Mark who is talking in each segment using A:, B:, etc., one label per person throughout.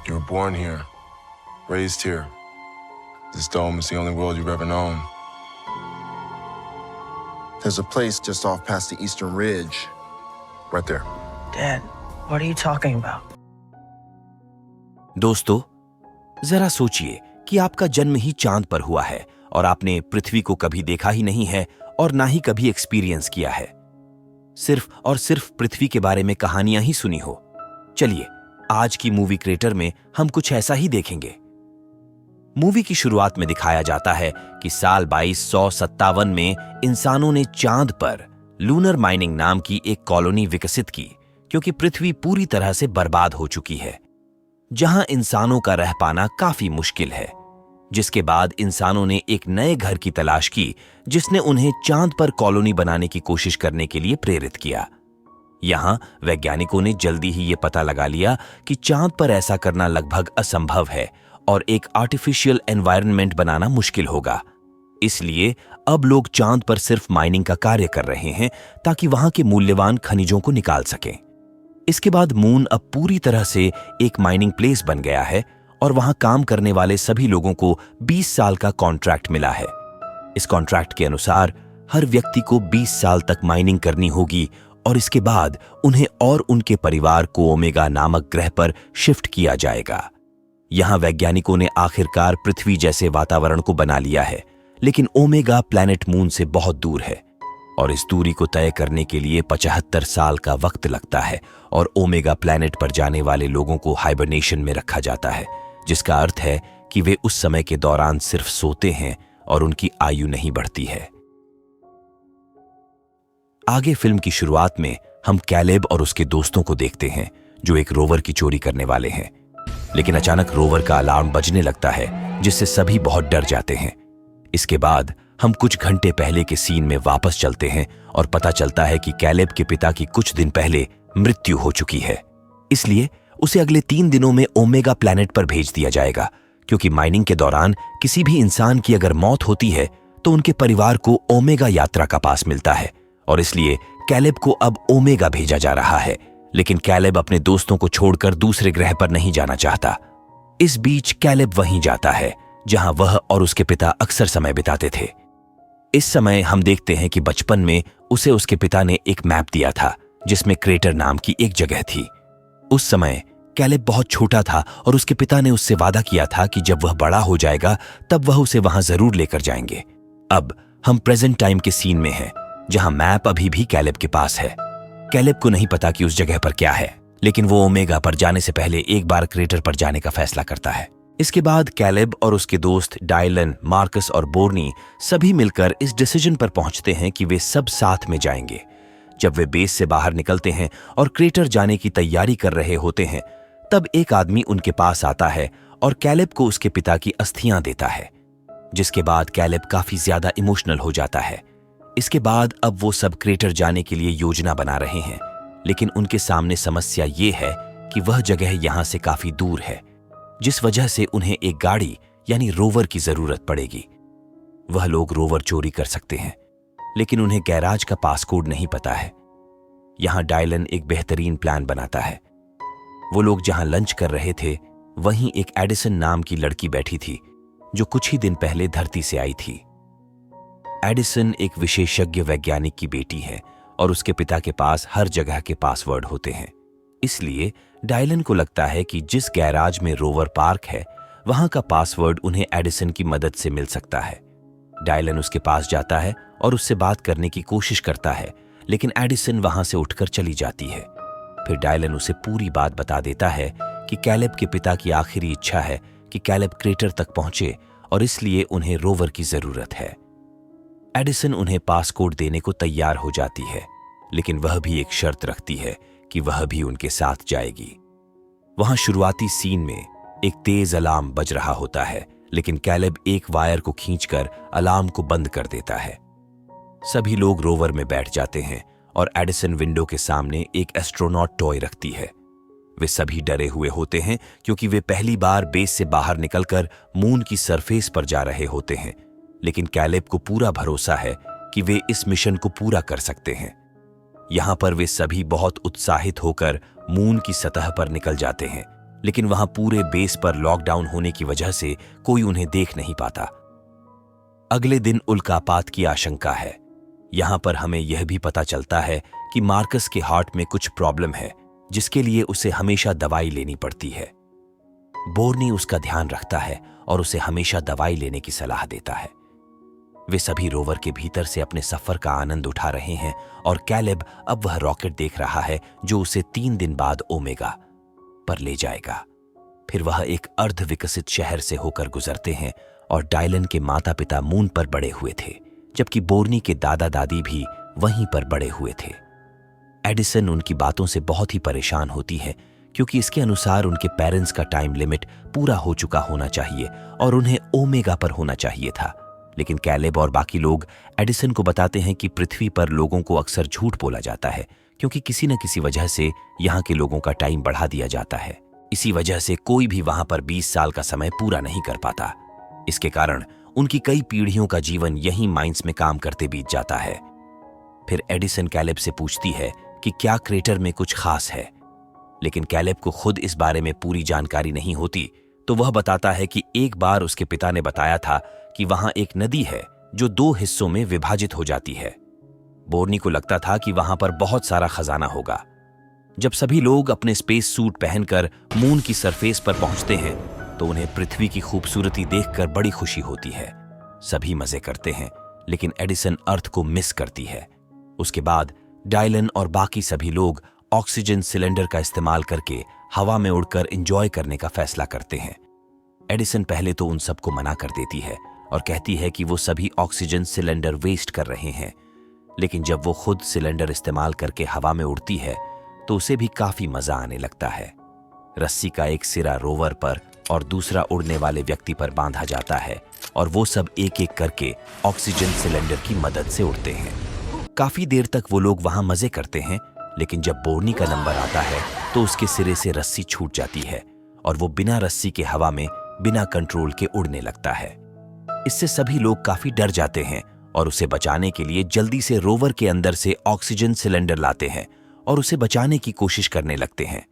A: You were born here, raised here. This dome is the only world you've ever known.
B: There's a place just off past the Eastern Ridge. Right there.
C: Dad, what are you talking about?
D: दोस्तों, जरा सोचिए कि आपका जन्म ही चांद पर हुआ है और आपने पृथ्वी को कभी देखा ही नहीं है और ना ही कभी एक्सपीरियंस किया है। सिर्फ और सिर्फ पृथ्वी के बारे में कहानियां ही सुनी हो। चलिए, आज की मूवी क्रिएटर में हम कुछ ऐसा ही देखेंगे। मूवी की शुरुआत में दिखाया जाता है कि साल 2257 में इंसानों ने चांद पर लूनर माइनिंग नाम की एक कॉलोनी विकसित की, क्योंकि पृथ्वी पूरी तरह से बर्बाद हो चुकी है, जहां इंसानों का रह पाना काफी मुश्किल है। जिसके बाद इंसानों ने एक नए घर की तलाश की, जिसने उन्हें चांद पर कॉलोनी बनाने की कोशिश करने के लिए प्रेरित किया। यहां वैज्ञानिकों ने जल्दी ही ये पता लगा लिया कि चांद पर ऐसा करना लगभग असंभव है और एक आर्टिफिशियल एनवायरनमेंट बनाना मुश्किल होगा। इसलिए अब लोग चांद पर सिर्फ माइनिंग का कार्य कर रहे हैं ताकि वहां के मूल्यवान खनिजों को निकाल सकें। इसके बाद मून अब पूरी तरह से एक माइनिंग प्लेस बन गया है और वहां काम करने वाले सभी लोगों को 20 साल का कॉन्ट्रैक्ट मिला है। इस कॉन्ट्रैक्ट के अनुसार हर व्यक्ति को 20 साल तक माइनिंग करनी होगी और इसके बाद उन्हें और उनके परिवार को ओमेगा नामक ग्रह पर शिफ्ट किया जाएगा। यहां वैज्ञानिकों ने आखिरकार पृथ्वी जैसे वातावरण को बना लिया है, लेकिन ओमेगा प्लैनेट मून से बहुत दूर है और इस दूरी को तय करने के लिए 75 साल का वक्त लगता है और ओमेगा प्लैनेट पर जाने वाले लोगों को हाइबरनेशन में रखा जाता है, जिसका अर्थ है कि वे उस समय के दौरान सिर्फ सोते हैं और उनकी आयु नहीं बढ़ती है। आगे फिल्म की शुरुआत में हम कैलेब और उसके दोस्तों को देखते हैं, जो एक रोवर की चोरी करने वाले हैं। लेकिन अचानक रोवर का अलार्म बजने लगता है, जिससे सभी बहुत डर जाते हैं। इसके बाद हम कुछ घंटे पहले के सीन में वापस चलते हैं और पता चलता है कि कैलेब के पिता की कुछ दिन पहले मृत्यु हो चुकी है। इसलिए उसे अगले 3 दिनों में ओमेगा प्लैनेट पर भेज दिया जाएगा, क्योंकि माइनिंग के दौरान किसी भी इंसान की अगर मौत होती है तो उनके परिवार को ओमेगा यात्रा का पास मिलता है और इसलिए कैलेब को अब ओमेगा भेजा जा रहा है। लेकिन कैलेब अपने दोस्तों को छोड़कर दूसरे ग्रह पर नहीं जाना चाहता। इस बीच कैलेब वहीं जाता है जहां वह और उसके पिता अक्सर समय बिताते थे। इस समय हम देखते हैं कि बचपन में उसे उसके पिता ने एक मैप दिया था, जिसमें क्रेटर नाम की एक जगह थी। उस समय कैलेब बहुत छोटा था और उसके पिता ने उससे वादा किया था कि जब वह बड़ा हो जाएगा तब वह उसे वहां जरूर लेकर जाएंगे। अब हम प्रेजेंट टाइम के सीन में हैं, जहां मैप अभी भी कैलेब के पास है। कैलेब को नहीं पता कि उस जगह पर क्या है, लेकिन वो ओमेगा पर जाने से पहले एक बार क्रेटर पर जाने का फैसला करता है। इसके बाद कैलेब और उसके दोस्त डायलन, मार्कस और बोर्नी सभी मिलकर इस डिसीजन पर पहुंचते हैं कि वे सब साथ में जाएंगे। जब वे बेस से बाहर निकलते हैं और क्रेटर जाने की तैयारी कर रहे होते हैं, तब एक आदमी उनके पास आता है और कैलेब को उसके पिता की अस्थियां देता है, जिसके बाद कैलेब काफी ज्यादा इमोशनल हो जाता है। इसके बाद अब वो सब क्रेटर जाने के लिए योजना बना रहे हैं, लेकिन उनके सामने समस्या ये है कि वह जगह यहां से काफी दूर है, जिस वजह से उन्हें एक गाड़ी यानी रोवर की जरूरत पड़ेगी। वह लोग रोवर चोरी कर सकते हैं, लेकिन उन्हें गैराज का पासकोड नहीं पता है। यहां डायलन एक बेहतरीन प्लान बनाता है। वो लोग जहां लंच कर रहे थे, वहीं एक एडिसन नाम की लड़की बैठी थी, जो कुछ ही दिन पहले धरती से आई थी। एडिसन एक विशेषज्ञ वैज्ञानिक की बेटी है और उसके पिता के पास हर जगह के पासवर्ड होते हैं। इसलिए डायलन को लगता है कि जिस गैराज में रोवर पार्क है, वहां का पासवर्ड उन्हें एडिसन की मदद से मिल सकता है। डायलन उसके पास जाता है और उससे बात करने की कोशिश करता है, लेकिन एडिसन वहां से उठकर चली जाती है। फिर डायलन उसे पूरी बात बता देता है कि कैलेब के पिता की आखिरी इच्छा है कि कैलेब क्रेटर तक पहुंचे और इसलिए उन्हें रोवर की जरूरत है। एडिसन उन्हें पासकोड देने को तैयार हो जाती है, लेकिन वह भी एक शर्त रखती है कि वह भी उनके साथ जाएगी। वहां शुरुआती सीन में एक तेज अलार्म बज रहा होता है, लेकिन कैलेब एक वायर को खींचकर अलार्म को बंद कर देता है। सभी लोग रोवर में बैठ जाते हैं और एडिसन विंडो के सामने एक एस्ट्रोनॉट टॉय रखती है। वे सभी डरे हुए होते हैं क्योंकि वे पहली बार बेस से बाहर निकलकर मून की सरफेस पर जा रहे होते हैं, लेकिन कैलेब को पूरा भरोसा है कि वे इस मिशन को पूरा कर सकते हैं। यहां पर वे सभी बहुत उत्साहित होकर मून की सतह पर निकल जाते हैं, लेकिन वहां पूरे बेस पर लॉकडाउन होने की वजह से कोई उन्हें देख नहीं पाता। अगले दिन उल्कापात की आशंका है। यहां पर हमें यह भी पता चलता है कि मार्कस के हार्ट में कुछ प्रॉब्लम है, जिसके लिए उसे हमेशा दवाई लेनी पड़ती है। बोर्नी उसका ध्यान रखता है और उसे हमेशा दवाई लेने की सलाह देता है। वे सभी रोवर के भीतर से अपने सफर का आनंद उठा रहे हैं और कैलेब अब वह रॉकेट देख रहा है जो उसे 3 दिन बाद ओमेगा पर ले जाएगा। फिर वह एक अर्ध विकसित शहर से होकर गुजरते हैं और डायलन के माता पिता मून पर बड़े हुए थे, जबकि बोर्नी के दादा दादी भी वहीं पर बड़े हुए थे। एडिसन उनकी बातों से बहुत ही परेशान होती है, क्योंकि इसके अनुसार उनके पेरेंट्स का टाइम लिमिट पूरा हो चुका होना चाहिए और उन्हें ओमेगा पर होना चाहिए था। लेकिन कैलेब और बाकी लोग एडिसन को बताते हैं कि पृथ्वी पर लोगों को अक्सर झूठ बोला जाता है, क्योंकि किसी न किसी वजह से यहाँ के लोगों का टाइम बढ़ा दिया जाता है। इसी वजह से कोई भी वहां पर 20 साल का समय पूरा नहीं कर पाता। इसके कारण उनकी कई पीढ़ियों का जीवन यहीं माइंस में काम करते बीत जाता है। फिर एडिसन कैलेब से पूछती है कि क्या क्रेटर में कुछ खास है, लेकिन कैलेब को खुद इस बारे में पूरी जानकारी नहीं होती, तो वह बताता है कि एक बार उसके पिता ने बताया था कि वहां एक नदी है जो 2 हिस्सों में विभाजित हो जाती है। बोर्नी को लगता था कि वहां पर बहुत सारा खजाना होगा। जब सभी लोग अपने स्पेस सूट पहनकर मून की सरफेस पर पहुंचते हैं तो उन्हें पृथ्वी की खूबसूरती देखकर बड़ी खुशी होती है। सभी मजे करते हैं, लेकिन एडिसन अर्थ को मिस करती है। उसके बाद डायलन और बाकी सभी लोग ऑक्सीजन सिलेंडर का इस्तेमाल करके हवा में उड़कर एंजॉय करने का फैसला करते हैं। एडिसन पहले तो उन सबको मना कर देती है और कहती है कि वो सभी ऑक्सीजन सिलेंडर वेस्ट कर रहे हैं, लेकिन जब वो खुद सिलेंडर इस्तेमाल करके हवा में उड़ती है तो उसे भी काफी मजा आने लगता है। रस्सी का एक सिरा रोवर पर और दूसरा उड़ने वाले व्यक्ति पर बांधा जाता है और वो सब एक एक करके ऑक्सीजन सिलेंडर की मदद से उड़ते हैं। काफी देर तक वो लोग वहां मजे करते हैं, लेकिन जब बोर्नी का नंबर आता है तो उसके सिरे से रस्सी छूट जाती है और वो बिना रस्सी के हवा में बिना कंट्रोल के उड़ने लगता है। इससे सभी लोग काफी डर जाते हैं और उसे बचाने के लिए जल्दी से रोवर के अंदर से ऑक्सीजन सिलेंडर लाते हैं और उसे बचाने की कोशिश करने लगते हैं।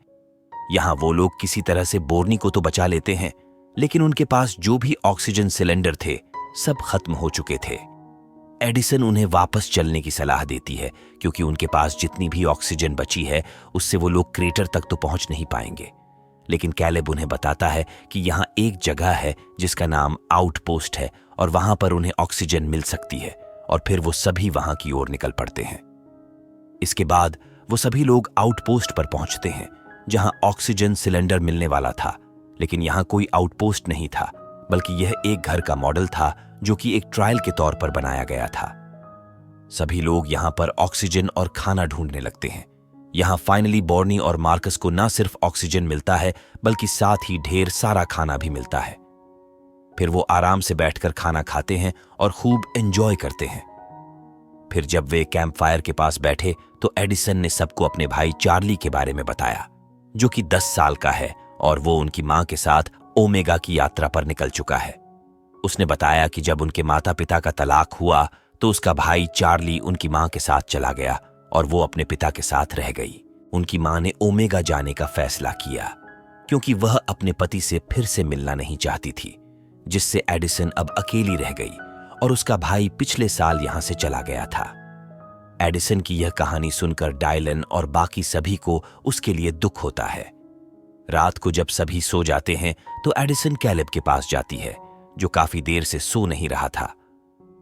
D: यहां वो लोग किसी तरह से बोर्नी को तो बचा लेते हैं, लेकिन उनके पास जो भी ऑक्सीजन सिलेंडर थे सब खत्म हो चुके थे। एडिसन उन्हें वापस चलने की सलाह देती है, क्योंकि उनके पास जितनी भी ऑक्सीजन बची है उससे वो लोग क्रेटर तक तो पहुंच नहीं पाएंगे। लेकिन कैलेब उन्हें बताता है कि यहाँ एक जगह है जिसका नाम आउटपोस्ट है और वहां पर उन्हें ऑक्सीजन मिल सकती है, और फिर वो सभी वहां की ओर निकल पड़ते हैं। इसके बाद वो सभी लोग आउटपोस्ट पर पहुंचते हैं जहां ऑक्सीजन सिलेंडर मिलने वाला था, लेकिन यहां कोई आउटपोस्ट नहीं था, बल्कि यह एक घर का मॉडल था जो कि एक ट्रायल के तौर पर बनाया गया था। सभी लोग यहां पर ऑक्सीजन और खाना ढूंढने लगते हैं। यहां फाइनली बोर्नी और मार्कस को न सिर्फ ऑक्सीजन मिलता है, बल्कि साथ ही ढेर सारा खाना भी मिलता है। फिर वो आराम से बैठकर खाना खाते हैं और खूब एंजॉय करते हैं। फिर जब वे कैंप फायर के पास बैठे तो एडिसन ने सबको अपने भाई चार्ली के बारे में बताया, जो कि 10 साल का है और वो उनकी मां के साथ ओमेगा की यात्रा पर निकल चुका है। उसने बताया कि जब उनके माता पिता का तलाक हुआ तो उसका भाई चार्ली उनकी मां के साथ चला गया और वो अपने पिता के साथ रह गई। उनकी मां ने ओमेगा जाने का फैसला किया क्योंकि वह अपने पति से फिर से मिलना नहीं चाहती थी, जिससे एडिसन अब अकेली रह गई और उसका भाई पिछले साल यहां से चला गया था। एडिसन की यह कहानी सुनकर डायलन और बाकी सभी को उसके लिए दुख होता है। रात को जब सभी सो जाते हैं तो एडिसन कैलेब के पास जाती है, जो काफी देर से सो नहीं रहा था।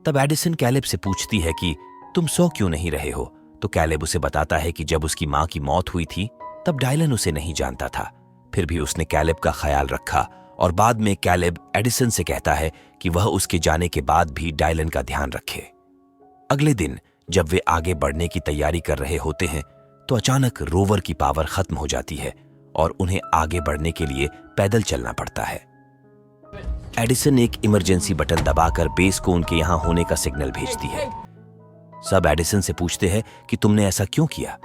D: तब एडिसन कैलेब से पूछती है कि तुम सो क्यों नहीं रहे हो, तो कैलेब उसे बताता है कि जब उसकी मां की मौत हुई थी तब डायलन उसे नहीं जानता था, फिर भी उसने कैलेब का ख्याल रखा और बाद में कैलेब एडिसन से कहता है कि वह उसके जाने के बाद भी डायलन का ध्यान रखे। अगले दिन जब वे आगे बढ़ने की तैयारी कर रहे होते हैं तो अचानक रोवर की पावर खत्म हो जाती है और उन्हें आगे बढ़ने के लिए पैदल चलना पड़ता है। एडिसन एक इमरजेंसी बटन दबाकर बेस को उनके यहां होने का सिग्नल भेजती है। सब एडिसन से पूछते हैं कि तुमने ऐसा क्यों किया,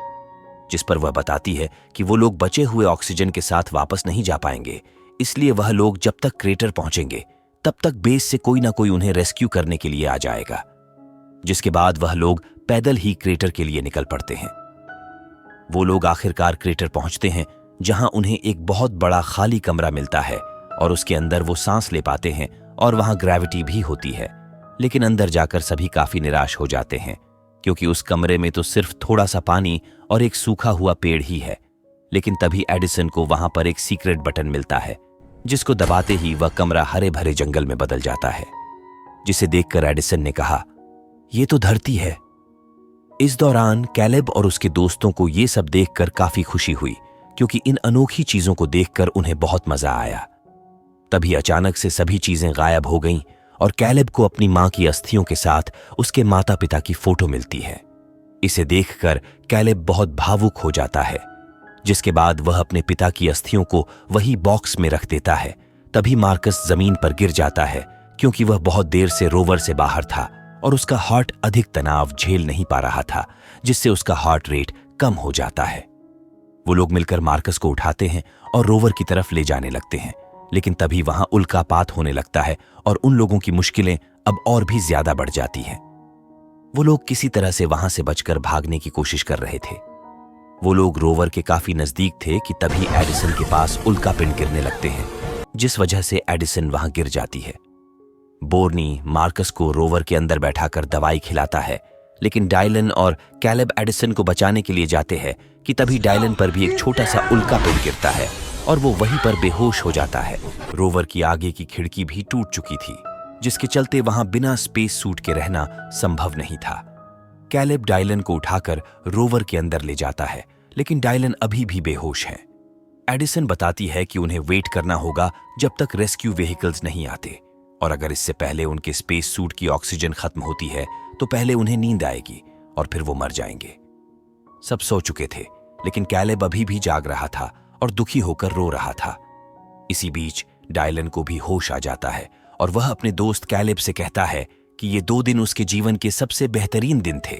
D: जिस पर वह बताती है कि वो लोग बचे हुए ऑक्सीजन के साथ वापस नहीं जा पाएंगे, इसलिए वह लोग जब तक क्रेटर पहुंचेंगे तब तक बेस से कोई ना कोई उन्हें रेस्क्यू करने के लिए आ जाएगा। जिसके बाद वह लोग पैदल ही क्रेटर के लिए निकल पड़ते हैं। वो लोग आखिरकार क्रेटर पहुंचते हैं, जहां उन्हें एक बहुत बड़ा खाली कमरा मिलता है और उसके अंदर वो सांस ले पाते हैं और वहां ग्रेविटी भी होती है। लेकिन अंदर जाकर सभी काफी निराश हो जाते हैं क्योंकि उस कमरे में तो सिर्फ थोड़ा सा पानी और एक सूखा हुआ पेड़ ही है। लेकिन तभी एडिसन को वहां पर एक सीक्रेट बटन मिलता है जिसको दबाते ही वह कमरा हरे भरे जंगल में बदल जाता है, जिसे देखकर एडिसन ने कहा, यह तो धरती है। इस दौरान कैलेब और उसके दोस्तों को यह सब देखकर काफी खुशी हुई क्योंकि इन अनोखी चीजों को देखकर उन्हें बहुत मजा आया। तभी अचानक से सभी चीजें गायब हो गईं और कैलेब को अपनी मां की अस्थियों के साथ उसके माता पिता की फोटो मिलती है। इसे देखकर कैलेब बहुत भावुक हो जाता है, जिसके बाद वह अपने पिता की अस्थियों को वही बॉक्स में रख देता है। तभी मार्कस जमीन पर गिर जाता है क्योंकि वह बहुत देर से रोवर से बाहर था और उसका हार्ट अधिक तनाव झेल नहीं पा रहा था, जिससे उसका हार्ट रेट कम हो जाता है। वो लोग मिलकर मार्कस को उठाते हैं और रोवर की तरफ ले जाने लगते हैं, लेकिन तभी वहां उल्कापात होने लगता है और उन लोगों की मुश्किलें अब और भी ज्यादा बढ़ जाती हैं। वो लोग किसी तरह से वहां से बचकर भागने की कोशिश कर रहे थे। वो लोग रोवर के काफी नजदीक थे कि तभी एडिसन के पास उल्कापिंड गिरने लगते हैं, जिस वजह से एडिसन वहां गिर जाती है। बोर्नी मार्कस को रोवर के अंदर बैठाकर दवाई खिलाता है, लेकिन डायलन और कैलेब एडिसन को बचाने के लिए जाते हैं कि तभी डायलन पर भी एक छोटा सा उल्कापिंड गिरता है और वो वहीं पर बेहोश हो जाता है। रोवर की आगे की खिड़की भी टूट चुकी थी, जिसके चलते वहां बिना स्पेस सूट के रहना संभव नहीं था। कैलेब डायलन को उठाकर रोवर के अंदर ले जाता है, लेकिन डायलन अभी भी बेहोश है। एडिसन बताती है कि उन्हें वेट करना होगा जब तक रेस्क्यू व्हीकल्स नहीं आते, और अगर इससे पहले उनके स्पेस सूट की ऑक्सीजन खत्म होती है तो पहले उन्हें नींद आएगी और फिर वो मर जाएंगे। सब सो चुके थे, लेकिन कैलेब अभी भी जाग रहा था और दुखी होकर रो रहा था। इसी बीच डायलन को भी होश आ जाता है और वह अपने दोस्त कैलेब से कहता है कि ये 2 दिन उसके जीवन के सबसे बेहतरीन दिन थे।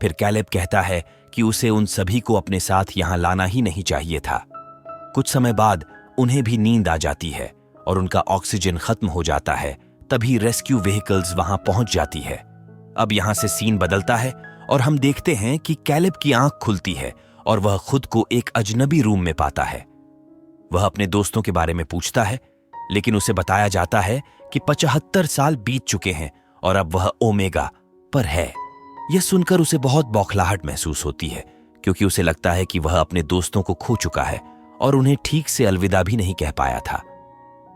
D: फिर कैलेब कहता है कि उसे उन सभी को अपने साथ यहां लाना ही नहीं चाहिए था। कुछ समय बाद उन्हें भी नींद आ जाती है और उनका ऑक्सीजन खत्म हो जाता है। तभी रेस्क्यू व्हीकल्स वहां पहुंच जाती है। अब यहां से सीन बदलता है और हम देखते हैं कि कैलेब की आंख खुलती है और वह खुद को एक अजनबी रूम में पाता है। वह अपने दोस्तों के बारे में पूछता है, लेकिन उसे बताया जाता है कि 75 साल बीत चुके हैं और अब वह ओमेगा पर है। यह सुनकर उसे बहुत बौखलाहट महसूस होती है क्योंकि उसे लगता है कि वह अपने दोस्तों को खो चुका है और उन्हें ठीक से अलविदा भी नहीं कह पाया था।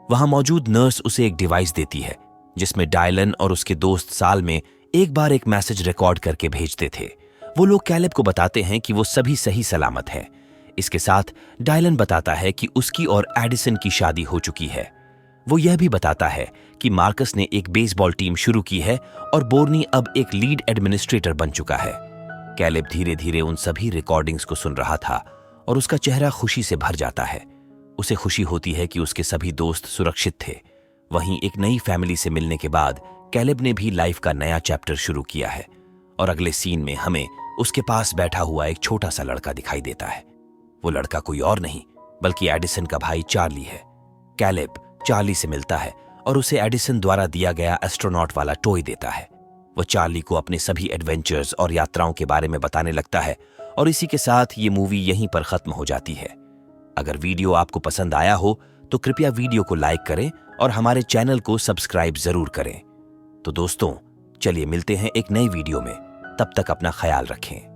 D: वहां मौजूद नर्स उसे एक डिवाइस देती है जिसमें डायलन और उसके दोस्त साल में एक बार एक मैसेज रिकॉर्ड करके भेजते थे। वो लोग कैलेब को बताते हैं कि वो सभी सही सलामत हैं। इसके साथ डायलन बताता है कि उसकी और एडिसन की शादी हो चुकी है। वो यह भी बताता है कि मार्कस ने एक बेसबॉल टीम शुरू की है और बोर्नी अब एक लीड एडमिनिस्ट्रेटर बन चुका है। कैलेब धीरे धीरे उन सभी रिकॉर्डिंग्स को सुन रहा था और उसका चेहरा खुशी से भर जाता है। उसे खुशी होती है कि उसके सभी दोस्त सुरक्षित थे। वहीं एक नई फैमिली से मिलने के बाद कैलेब ने भी लाइफ का नया चैप्टर शुरू किया है और अगले सीन में हमें उसके पास बैठा हुआ एक छोटा सा लड़का दिखाई देता है। वो लड़का कोई और नहीं बल्कि एडिसन का भाई चार्ली है। कैलेब चार्ली से मिलता है और उसे एडिसन द्वारा दिया गया एस्ट्रोनॉट वाला टॉय देता है। वो चार्ली को अपने सभी एडवेंचर्स और यात्राओं के बारे में बताने लगता है और इसी के साथ ये मूवी यहीं पर खत्म हो जाती है। अगर वीडियो आपको पसंद आया हो तो कृपया वीडियो को लाइक करें और हमारे चैनल को सब्सक्राइब जरूर करें। तो दोस्तों, चलिए मिलते हैं एक नई वीडियो में। तब तक अपना ख्याल रखें।